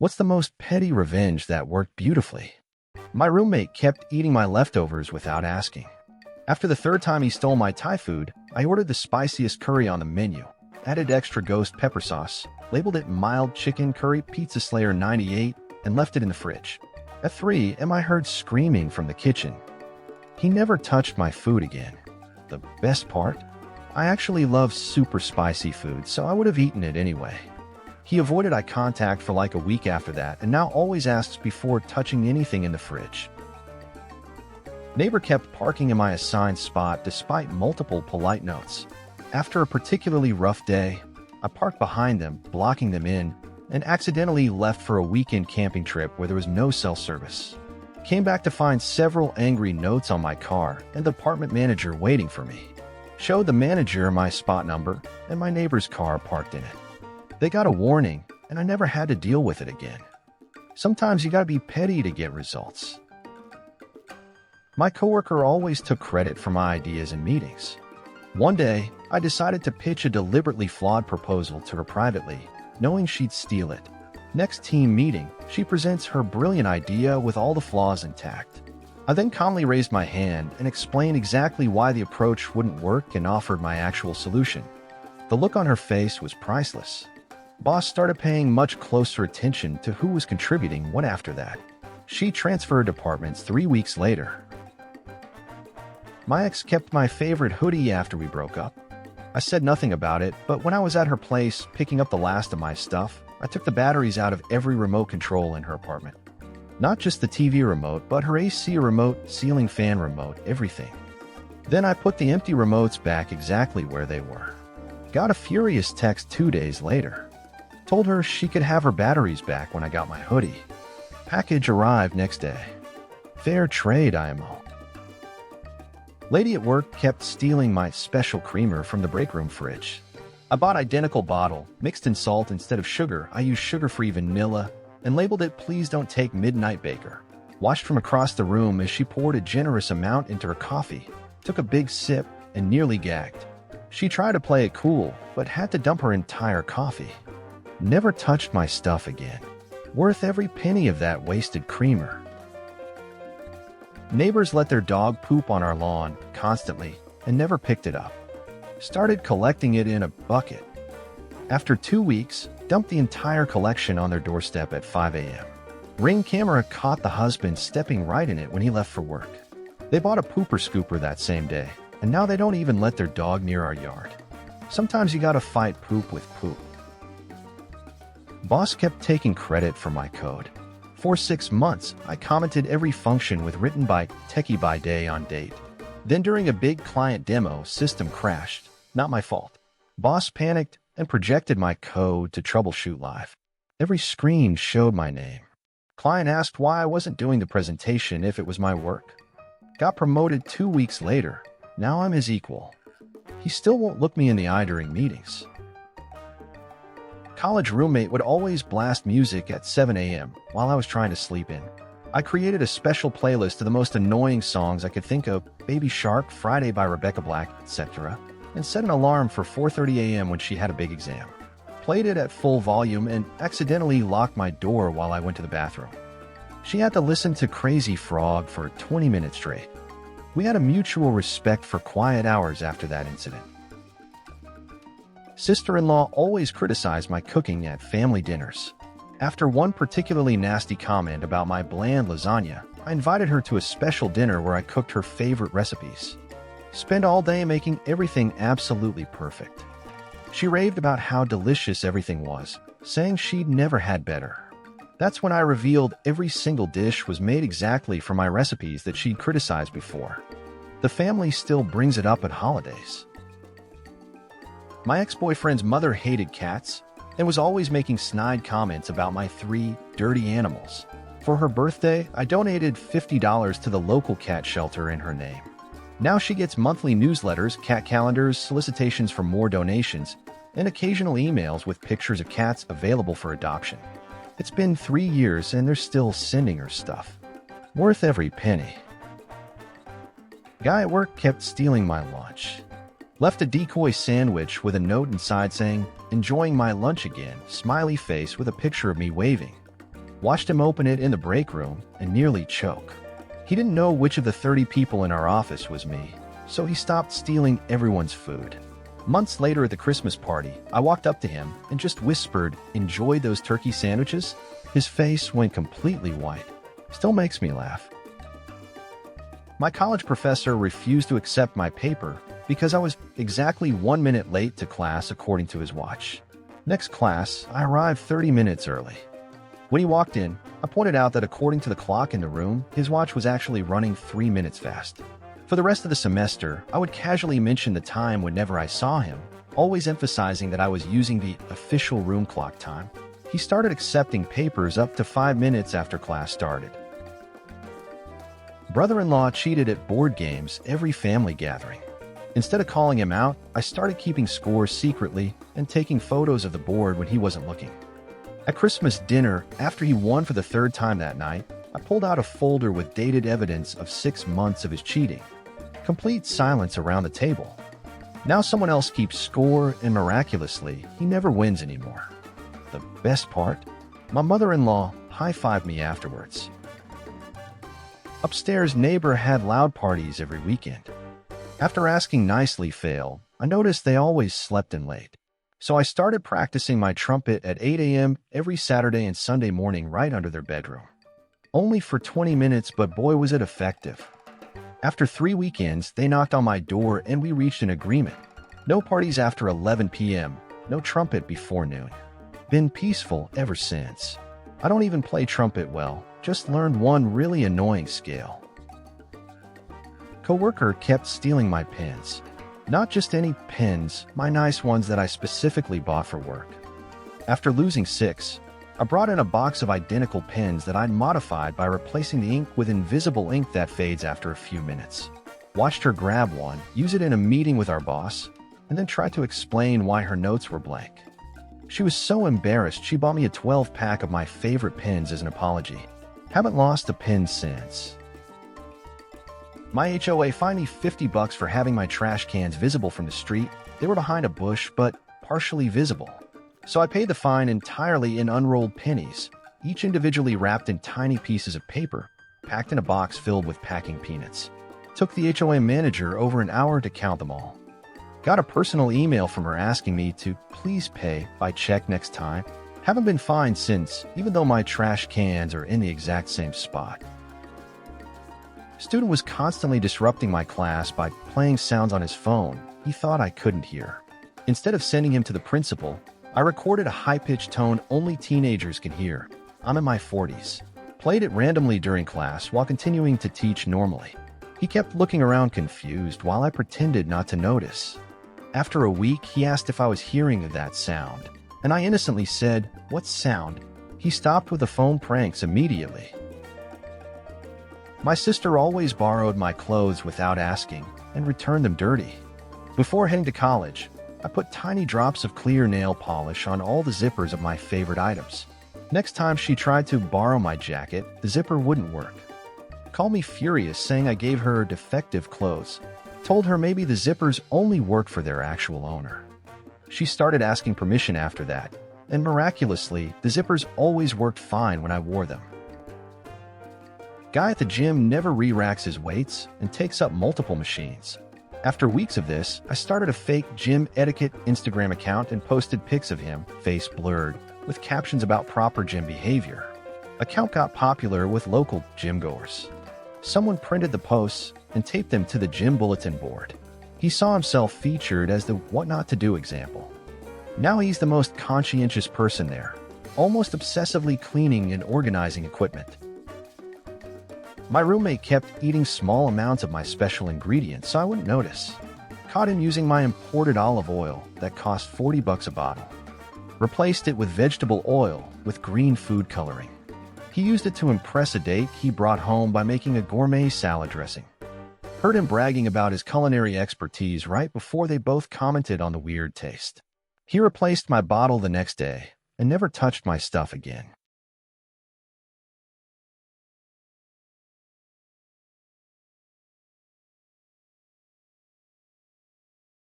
What's the most petty revenge that worked beautifully? My roommate kept eating my leftovers without asking. After the third time he stole my Thai food, I ordered the spiciest curry on the menu, added extra ghost pepper sauce, labeled it mild chicken curry pizza slayer 98, and left it in the fridge. At 3 am I heard screaming from the kitchen. He never touched my food again. The best part? I actually love super spicy food, so I would have eaten it anyway. He avoided eye contact for like a week after that and now always asks before touching anything in the fridge. Neighbor kept parking in my assigned spot despite multiple polite notes. After a particularly rough day, I parked behind them, blocking them in, and accidentally left for a weekend camping trip where there was no cell service. Came back to find several angry notes on my car and the apartment manager waiting for me. Showed the manager my spot number and my neighbor's car parked in it. They got a warning, and I never had to deal with it again. Sometimes you gotta be petty to get results. My coworker always took credit for my ideas in meetings. One day, I decided to pitch a deliberately flawed proposal to her privately, knowing she'd steal it. Next team meeting, she presents her brilliant idea with all the flaws intact. I then calmly raised my hand and explained exactly why the approach wouldn't work and offered my actual solution. The look on her face was priceless. Boss started paying much closer attention to who was contributing what after that. She transferred departments 3 weeks later. My ex kept my favorite hoodie after we broke up. I said nothing about it, but when I was at her place picking up the last of my stuff, I took the batteries out of every remote control in her apartment. Not just the TV remote, but her AC remote, ceiling fan remote, everything. Then I put the empty remotes back exactly where they were. Got a furious text 2 days later. Told her she could have her batteries back when I got my hoodie. Package arrived next day. Fair trade, IMO. Lady at work kept stealing my special creamer from the break room fridge. I bought identical bottle, mixed in salt instead of sugar. I used sugar-free vanilla and labeled it "Please don't take Midnight Baker." Watched from across the room as she poured a generous amount into her coffee, took a big sip, and nearly gagged. She tried to play it cool, but had to dump her entire coffee. Never touched my stuff again. Worth every penny of that wasted creamer. Neighbors let their dog poop on our lawn constantly and never picked it up. Started collecting it in a bucket. After 2 weeks, dumped the entire collection on their doorstep at 5 a.m. Ring camera caught the husband stepping right in it when he left for work. They bought a pooper scooper that same day, and now they don't even let their dog near our yard. Sometimes you gotta fight poop with poop. Boss kept taking credit for my code. For 6 months, I commented every function with written by Techie by Day on date. Then during a big client demo, system crashed. Not my fault. Boss panicked and projected my code to troubleshoot live. Every screen showed my name. Client asked why I wasn't doing the presentation if it was my work. Got promoted 2 weeks later. Now I'm his equal. He still won't look me in the eye during meetings. College roommate would always blast music at 7 a.m. while I was trying to sleep in. I created a special playlist of the most annoying songs I could think of, Baby Shark, Friday by Rebecca Black, etc., and set an alarm for 4:30 a.m. when she had a big exam. Played it at full volume and accidentally locked my door while I went to the bathroom. She had to listen to Crazy Frog for 20 minutes straight. We had a mutual respect for quiet hours after that incident. Sister-in-law always criticized my cooking at family dinners. After one particularly nasty comment about my bland lasagna, I invited her to a special dinner where I cooked her favorite recipes. Spent all day making everything absolutely perfect. She raved about how delicious everything was, saying she'd never had better. That's when I revealed every single dish was made exactly for my recipes that she'd criticized before. The family still brings it up at holidays. My ex-boyfriend's mother hated cats and was always making snide comments about my 3 dirty animals. For her birthday, I donated $50 to the local cat shelter in her name. Now she gets monthly newsletters, cat calendars, solicitations for more donations, and occasional emails with pictures of cats available for adoption. It's been 3 years and they're still sending her stuff. Worth every penny. Guy at work kept stealing my lunch. Left a decoy sandwich with a note inside saying, "Enjoying my lunch again," smiley face with a picture of me waving. Watched him open it in the break room and nearly choke. He didn't know which of the 30 people in our office was me, so he stopped stealing everyone's food. Months later at the Christmas party, I walked up to him and just whispered, "Enjoy those turkey sandwiches?" His face went completely white. Still makes me laugh. My college professor refused to accept my paper because I was exactly 1 minute late to class according to his watch. Next class, I arrived 30 minutes early. When he walked in, I pointed out that according to the clock in the room, his watch was actually running 3 minutes fast. For the rest of the semester, I would casually mention the time whenever I saw him, always emphasizing that I was using the official room clock time. He started accepting papers up to 5 minutes after class started. Brother-in-law cheated at board games every family gathering. Instead of calling him out, I started keeping scores secretly and taking photos of the board when he wasn't looking. At Christmas dinner, after he won for the third time that night, I pulled out a folder with dated evidence of 6 months of his cheating. Complete silence around the table. Now someone else keeps score, and miraculously, he never wins anymore. The best part? My mother-in-law high-fived me afterwards. Upstairs neighbor had loud parties every weekend. After asking nicely failed, I noticed they always slept in late. So I started practicing my trumpet at 8 a.m. every Saturday and Sunday morning right under their bedroom. Only for 20 minutes, but boy was it effective. After 3 weekends, they knocked on my door and we reached an agreement. No parties after 11 p.m., no trumpet before noon. Been peaceful ever since. I don't even play trumpet well, just learned one really annoying scale. Coworker kept stealing my pens. Not just any pens, my nice ones that I specifically bought for work. After losing 6, I brought in a box of identical pens that I'd modified by replacing the ink with invisible ink that fades after a few minutes. Watched her grab one, use it in a meeting with our boss, and then try to explain why her notes were blank. She was so embarrassed she bought me a 12-pack of my favorite pens as an apology. Haven't lost a pen since. My HOA fined me $50 for having my trash cans visible from the street. They were behind a bush, but partially visible. So I paid the fine entirely in unrolled pennies, each individually wrapped in tiny pieces of paper, packed in a box filled with packing peanuts. Took the HOA manager over an hour to count them all. Got a personal email from her asking me to please pay by check next time. Haven't been fined since, even though my trash cans are in the exact same spot. Student was constantly disrupting my class by playing sounds on his phone he thought I couldn't hear. Instead of sending him to the principal, I recorded a high-pitched tone only teenagers can hear. I'm in my 40s. Played it randomly during class while continuing to teach normally. He kept looking around confused while I pretended not to notice. After a week, he asked if I was hearing that sound, and I innocently said, "What sound?" He stopped with the phone pranks immediately. My sister always borrowed my clothes without asking and returned them dirty. Before heading to college, I put tiny drops of clear nail polish on all the zippers of my favorite items. Next time she tried to borrow my jacket, the zipper wouldn't work. Called me furious, saying I gave her defective clothes. Told her maybe the zippers only worked for their actual owner. She started asking permission after that, and miraculously, the zippers always worked fine when I wore them. Guy at the gym never re-racks his weights and takes up multiple machines. After weeks of this, I started a fake gym etiquette Instagram account and posted pics of him, face blurred, with captions about proper gym behavior. Account got popular with local gym goers. Someone printed the posts and taped them to the gym bulletin board. He saw himself featured as the what not to do example. Now he's the most conscientious person there, almost obsessively cleaning and organizing equipment. My roommate kept eating small amounts of my special ingredients so I wouldn't notice. Caught him using my imported olive oil that cost $40 a bottle. Replaced it with vegetable oil with green food coloring. He used it to impress a date he brought home by making a gourmet salad dressing. Heard him bragging about his culinary expertise right before they both commented on the weird taste. He replaced my bottle the next day and never touched my stuff again.